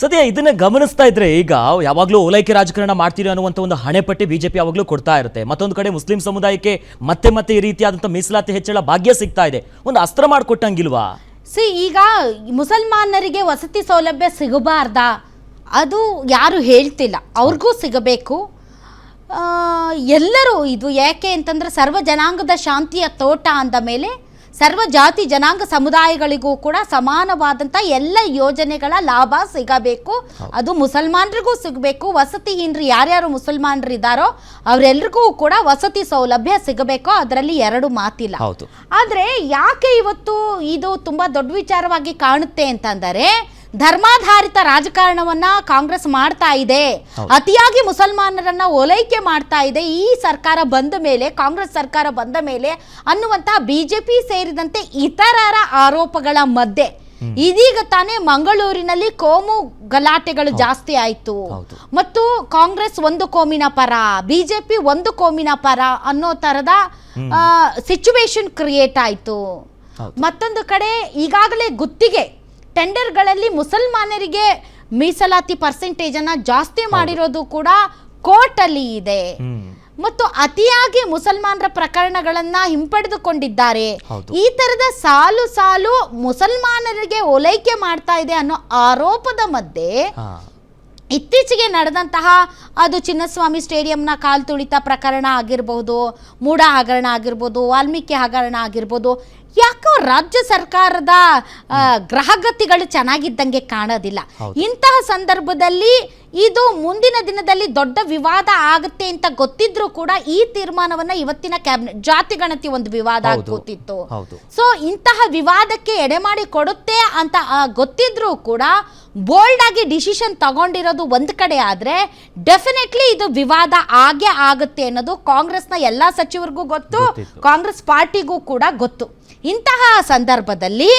ಸದ್ಯ ಇದನ್ನ ಗಮನಿಸ್ತಾ ಇದ್ರೆ ಈಗ ಯಾವಾಗಲೂ ಓಲೈಕೆ ರಾಜಕಾರಣ ಮಾಡ್ತೀರಿ ಅನ್ನುವಂಥ ಒಂದು ಹಣೆಪಟ್ಟಿ ಬಿಜೆಪಿ ಯಾವಾಗಲೂ ಕೊಡ್ತಾ ಇರುತ್ತೆ. ಮತ್ತೊಂದು ಕಡೆ ಮುಸ್ಲಿಂ ಸಮುದಾಯಕ್ಕೆ ಮತ್ತೆ ಮತ್ತೆ ಈ ರೀತಿಯಾದಂಥ ಮೀಸಲಾತಿ ಹೆಚ್ಚಳ ಭಾಗ್ಯ ಸಿಗ್ತಾ ಇದೆ. ಒಂದು ಅಸ್ತ್ರ ಮಾಡಿಕೊಟ್ಟಂಗಿಲ್ವಾ? ಈಗ ಮುಸಲ್ಮಾನರಿಗೆ ವಸತಿ ಸೌಲಭ್ಯ ಸಿಗಬಾರ್ದಾ? ಅದು ಯಾರು ಹೇಳ್ತಿಲ್ಲ, ಅವ್ರಿಗೂ ಸಿಗಬೇಕು. ಎಲ್ಲರೂ ಇದು ಯಾಕೆ ಅಂತಂದ್ರೆ ಸರ್ವ ಜನಾಂಗದ ಶಾಂತಿಯ ತೋಟ ಅಂದ ಮೇಲೆ ಸರ್ವ ಜಾತಿ ಜನಾಂಗ ಸಮುದಾಯಗಳಿಗೂ ಕೂಡ ಸಮಾನವಾದಂಥ ಎಲ್ಲ ಯೋಜನೆಗಳ ಲಾಭ ಸಿಗಬೇಕು. ಅದು ಮುಸಲ್ಮಾನರಿಗೂ ಸಿಗಬೇಕು. ವಸತಿಹೀನರು ಯಾರ್ಯಾರು ಮುಸಲ್ಮಾನರು ಇದ್ದಾರೋ ಅವರೆಲ್ಲರಿಗೂ ಕೂಡ ವಸತಿ ಸೌಲಭ್ಯ ಸಿಗಬೇಕು. ಅದರಲ್ಲಿ ಎರಡು ಮಾತಿಲ್ಲ. ಆದರೆ ಯಾಕೆ ಇವತ್ತು ಇದು ತುಂಬ ದೊಡ್ಡ ವಿಚಾರವಾಗಿ ಕಾಣುತ್ತೆ ಅಂತಂದರೆ, ಧರ್ಮಾಧಾರಿತ ರಾಜಕಾರಣವನ್ನ ಕಾಂಗ್ರೆಸ್ ಮಾಡ್ತಾ ಇದೆ, ಅತಿಯಾಗಿ ಮುಸಲ್ಮಾನರನ್ನ ಓಲೈಕೆ ಮಾಡ್ತಾ ಇದೆ ಈ ಸರ್ಕಾರ ಬಂದ ಮೇಲೆ, ಕಾಂಗ್ರೆಸ್ ಸರ್ಕಾರ ಬಂದ ಮೇಲೆ ಅನ್ನುವಂತಹ ಬಿಜೆಪಿ ಸೇರಿದಂತೆ ಇತರರ ಆರೋಪಗಳ ಮಧ್ಯೆ ಇದೀಗ ತಾನೇ ಮಂಗಳೂರಿನಲ್ಲಿ ಕೋಮು ಗಲಾಟೆಗಳು ಜಾಸ್ತಿ ಆಯ್ತು. ಮತ್ತು ಕಾಂಗ್ರೆಸ್ ಒಂದು ಕೋಮಿನ ಪರ, ಬಿಜೆಪಿ ಒಂದು ಕೋಮಿನ ಪರ ಅನ್ನೋ ತರದ ಸಿಚುವೇಶನ್ ಕ್ರಿಯೇಟ್ ಆಯ್ತು. ಮತ್ತೊಂದು ಕಡೆ ಈಗಾಗಲೇ ಗುತ್ತಿಗೆ ಟೆಂಡರ್ಗಳಲ್ಲಿ ಮುಸಲ್ಮಾನರಿಗೆ ಮೀಸಲಾತಿ ಪರ್ಸೆಂಟೇಜ್ ಅನ್ನ ಜಾಸ್ತಿ ಮಾಡಿರೋದು ಕೂಡ ಕೋರ್ಟ್ ಅಲ್ಲಿ ಇದೆ. ಮತ್ತು ಅತಿಯಾಗಿ ಮುಸಲ್ಮಾನರ ಪ್ರಕರಣಗಳನ್ನ ಹಿಂಪಡೆದುಕೊಂಡಿದ್ದಾರೆ. ಈ ತರದ ಸಾಲು ಸಾಲು ಮುಸಲ್ಮಾನರಿಗೆ ಓಲೈಕೆ ಮಾಡ್ತಾ ಇದೆ ಅನ್ನೋ ಆರೋಪದ ಮಧ್ಯೆ ಇತ್ತೀಚೆಗೆ ನಡೆದಂತಹ ಅದು ಚಿನ್ನಸ್ವಾಮಿ ಸ್ಟೇಡಿಯಂನ ಕಾಲ್ ತುಳಿತ ಪ್ರಕರಣ ಆಗಿರಬಹುದು, ಮೂಡ ಹಗರಣ ಆಗಿರ್ಬೋದು, ವಾಲ್ಮೀಕಿ ಹಗರಣ ಆಗಿರ್ಬೋದು, ಯಾಕೋ ರಾಜ್ಯ ಸರ್ಕಾರದ ಗ್ರಹಗತಿಗಳು ಚೆನ್ನಾಗಿದ್ದಂಗೆ ಕಾಣೋದಿಲ್ಲ. ಇಂತಹ ಸಂದರ್ಭದಲ್ಲಿ ಇದು ಮುಂದಿನ ದಿನದಲ್ಲಿ ದೊಡ್ಡ ವಿವಾದ ಆಗುತ್ತೆ ಅಂತ ಗೊತ್ತಿದ್ರು ಕೂಡ ಈ ತೀರ್ಮಾನವನ್ನ ಇವತ್ತಿನ ಕ್ಯಾಬಿನೆಟ್, ಜಾತಿ ಗಣತಿ ಒಂದು ವಿವಾದ ಆಗ್ಬೋತಿತ್ತು. ಸೊ ಇಂತಹ ವಿವಾದಕ್ಕೆ ಎಡೆಮಾಡಿ ಕೊಡುತ್ತೆ ಅಂತ ಗೊತ್ತಿದ್ರು ಕೂಡ ಬೋಲ್ಡ್ ಆಗಿ ಡಿಸಿಷನ್ ತಗೊಂಡಿರೋದು ಒಂದು ಕಡೆ ಆದ್ರೆ ಡೆಫಿನೆಟ್ಲಿ ಇದು ವಿವಾದ ಆಗೇ ಆಗುತ್ತೆ ಅನ್ನೋದು ಕಾಂಗ್ರೆಸ್ನ ಎಲ್ಲಾ ಸಚಿವರಿಗೂ ಗೊತ್ತು, ಕಾಂಗ್ರೆಸ್ ಪಾರ್ಟಿಗೂ ಕೂಡ ಗೊತ್ತು. ಇಂತಹ ಸಂದರ್ಭದಲ್ಲಿ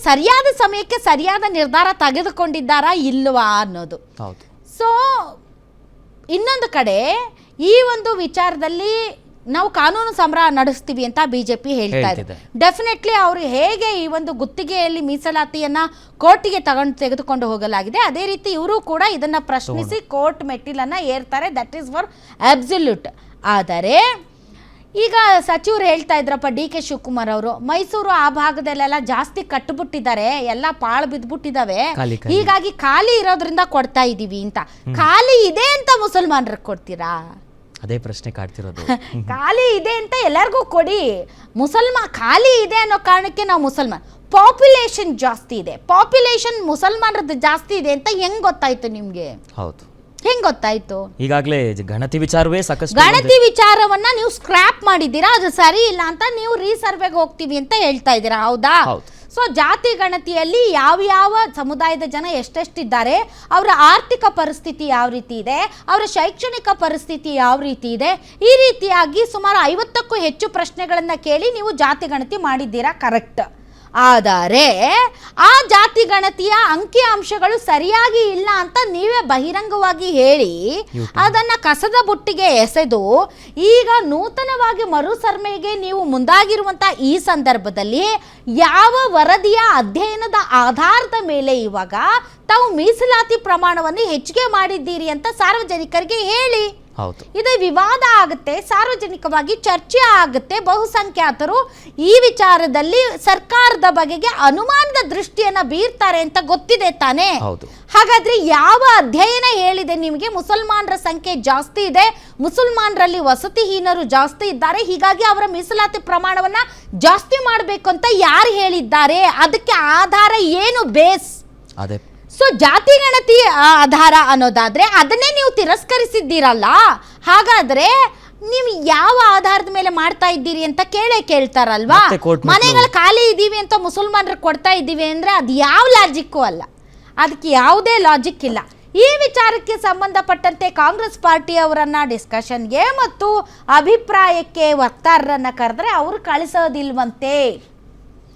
ಸರಿಯಾದ ಸಮಯಕ್ಕೆ ಸರಿಯಾದ ನಿರ್ಧಾರ ತೆಗೆದುಕೊಂಡಿದ್ದಾರಾ ಇಲ್ವಾ ಅನ್ನೋದು. ಸೊ ಇನ್ನೊಂದು ಕಡೆ ಈ ಒಂದು ವಿಚಾರದಲ್ಲಿ ನಾವು ಕಾನೂನು ಸಮರ ನಡೆಸ್ತೀವಿ ಅಂತ ಬಿಜೆಪಿ ಹೇಳ್ತಾ ಇದೆ. ಡೆಫಿನೆಟ್ಲಿ ಅವರು ಹೇಗೆ ಈ ಒಂದು ಗುತ್ತಿಗೆಯಲ್ಲಿ ಮೀಸಲಾತಿಯನ್ನ ಕೋರ್ಟಿಗೆ ತೆಗೆದುಕೊಂಡು ಹೋಗಲಾಗಿದೆ, ಅದೇ ರೀತಿ ಇವರು ಕೂಡ ಇದನ್ನ ಪ್ರಶ್ನಿಸಿ ಕೋರ್ಟ್ ಮೆಟ್ಟಿಲನ್ನ ಏರ್ತಾರೆ. That is for absolute. ಆದರೆ ಈಗ ಸಚಿವರು ಹೇಳ್ತಾ ಇದ್ರಪ್ಪ, ಡಿ ಕೆ ಶಿವಕುಮಾರ್ ಅವರು, ಮೈಸೂರು ಆ ಭಾಗದಲ್ಲೆಲ್ಲ ಜಾಸ್ತಿ ಕಟ್ಟುಬಿಟ್ಟಿದ್ದಾರೆ, ಎಲ್ಲ ಪಾಳು ಬಿದ್ದುಬಿಟ್ಟಿದ್ದಾವೆ, ಹೀಗಾಗಿ ಖಾಲಿ ಇರೋದ್ರಿಂದ ಕೊಡ್ತಾ ಇದೀವಿ ಅಂತ. ಖಾಲಿ ಇದೆ ಅಂತ ಮುಸಲ್ಮಾನರಿಗೆ ಕೊಡ್ತೀರಾ? ಅದೇ ಪ್ರಶ್ನೆ ಕಾಡ್ತಿರೋದು. ಖಾಲಿ ಇದೆ ಅಂತ ಎಲ್ಲರಿಗೂ ಕೊಡಿ, ಖಾಲಿ ಇದೆ ಅನ್ನೋ ಕಾರಣಕ್ಕೆ ನಾವು ಪಾಪ್ಯುಲೇಷನ್ ಜಾಸ್ತಿ ಇದೆ, ಪಾಪ್ಯುಲೇಷನ್ ಮುಸಲ್ಮಾನರದ್ದು ಜಾಸ್ತಿ ಇದೆ ಅಂತ ಹೆಂಗ್ ಗೊತ್ತಾಯ್ತು ನಿಮ್ಗೆ? ಹೌದು, ಹೆಂಗ್ ಗೊತ್ತಾಯ್ತು? ಈಗಾಗಲೇ ಗಣತಿ ವಿಚಾರವೇ ಸಾಕಷ್ಟು, ಗಣತಿ ವಿಚಾರವನ್ನ ನೀವು ಸ್ಕ್ರಾಪ್ ಮಾಡಿದ್ದೀರಾ, ಅದು ಸರಿ ಇಲ್ಲ ಅಂತ ನೀವು ರೀಸರ್ವೆಗೆ ಹೋಗ್ತೀವಿ ಅಂತ ಹೇಳ್ತಾ ಇದ್ದೀರಾ, ಹೌದಾ? ಸೊ ಜಾತಿ ಗಣತಿಯಲ್ಲಿ ಯಾವ ಸಮುದಾಯದ ಜನ ಎಷ್ಟೆಷ್ಟಿದ್ದಾರೆ, ಅವರ ಆರ್ಥಿಕ ಪರಿಸ್ಥಿತಿ ಯಾವ ರೀತಿ ಇದೆ, ಅವರ ಶೈಕ್ಷಣಿಕ ಪರಿಸ್ಥಿತಿ ಯಾವ ರೀತಿ ಇದೆ, ಈ ರೀತಿಯಾಗಿ ಸುಮಾರು 50ಕ್ಕೂ ಹೆಚ್ಚು ಪ್ರಶ್ನೆಗಳನ್ನು ಕೇಳಿ ನೀವು ಜಾತಿ ಗಣತಿ ಮಾಡಿದ್ದೀರಾ, ಕರೆಕ್ಟ್. ಆದರೆ ಆ ಜಾತಿ ಗಣತಿಯ ಅಂಕಿ ಅಂಶಗಳು ಸರಿಯಾಗಿ ಇಲ್ಲ ಅಂತ ನೀವೇ ಬಹಿರಂಗವಾಗಿ ಹೇಳಿ ಅದನ್ನ ಕಸದ ಬುಟ್ಟಿಗೆ ಎಸೆದು ಈಗ ನೂತನವಾಗಿ ಮರುಸರ್ವೆಗೆ ನೀವು ಮುಂದಾಗಿರುವಂತ ಈ ಸಂದರ್ಭದಲ್ಲಿ ಯಾವ ವರದಿಯ ಅಧ್ಯಯನದ ಆಧಾರದ ಮೇಲೆ ಇವಾಗ ತಾವು ಮೀಸಲಾತಿ ಪ್ರಮಾಣವನ್ನು ಹೆಚ್ಚಿಗೆ ಮಾಡಿದ್ದೀರಿ ಅಂತ ಸಾರ್ವಜನಿಕರಿಗೆ ಹೇಳಿ. ಇದು ವಿವಾದ ಆಗುತ್ತೆ, ಸಾರ್ವಜನಿಕವಾಗಿ ಚರ್ಚೆ ಆಗುತ್ತೆ, ಬಹುಸಂಖ್ಯಾತರು ಈ ವಿಚಾರದಲ್ಲಿ ಸರ್ಕಾರದ ಬಗೆಗೆ ಅನುಮಾನದ ದೃಷ್ಟಿಯನ್ನ ಬೀರ್ತಾರೆ ಅಂತ ಗೊತ್ತಿದೆ ತಾನೇ. ಹಾಗಾದ್ರೆ ಯಾವ ಅಧ್ಯಯನ ಹೇಳಿದೆ ನಿಮಗೆ ಮುಸಲ್ಮಾನರ ಸಂಖ್ಯೆ ಜಾಸ್ತಿ ಇದೆ, ಮುಸಲ್ಮಾನರಲ್ಲಿ ವಸತಿಹೀನರು ಜಾಸ್ತಿ ಇದ್ದಾರೆ, ಹೀಗಾಗಿ ಅವರ ಮೀಸಲಾತಿ ಪ್ರಮಾಣವನ್ನ ಜಾಸ್ತಿ ಮಾಡಬೇಕು ಅಂತ ಯಾರು ಹೇಳಿದ್ದಾರೆ? ಅದಕ್ಕೆ ಆಧಾರ ಏನು, ಬೇಸ್? ಅದೇ ಸೊ ಜಾತಿ ಗಣತಿ ಆಧಾರ ಅನ್ನೋದಾದ್ರೆ ಅದನ್ನೇ ನೀವು ತಿರಸ್ಕರಿಸಿದ್ದೀರಲ್ಲ, ಹಾಗಾದ್ರೆ ನೀವು ಯಾವ ಆಧಾರದ ಮೇಲೆ ಮಾಡ್ತಾ ಇದ್ದೀರಿ ಅಂತ ಕೇಳ್ತಾರಲ್ವಾ. ಮನೆಗಳು ಖಾಲಿ ಇದ್ದೀವಿ ಅಂತ ಮುಸಲ್ಮಾನರಿಗೆ ಕೊಡ್ತಾ ಇದ್ದೀವಿ ಅಂದ್ರೆ ಅದು ಯಾವ ಲಾಜಿಕ್ಕು ಅಲ್ಲ, ಅದಕ್ಕೆ ಯಾವುದೇ ಲಾಜಿಕ್ ಇಲ್ಲ. ಈ ವಿಚಾರಕ್ಕೆ ಸಂಬಂಧಪಟ್ಟಂತೆ ಕಾಂಗ್ರೆಸ್ ಪಾರ್ಟಿಯವರನ್ನ ಡಿಸ್ಕಷನ್ಗೆ ಮತ್ತು ಅಭಿಪ್ರಾಯಕ್ಕೆ ವಕ್ತಾರರನ್ನ ಕರೆದ್ರೆ ಅವರು ಕಳಿಸೋದಿಲ್ವಂತೆ.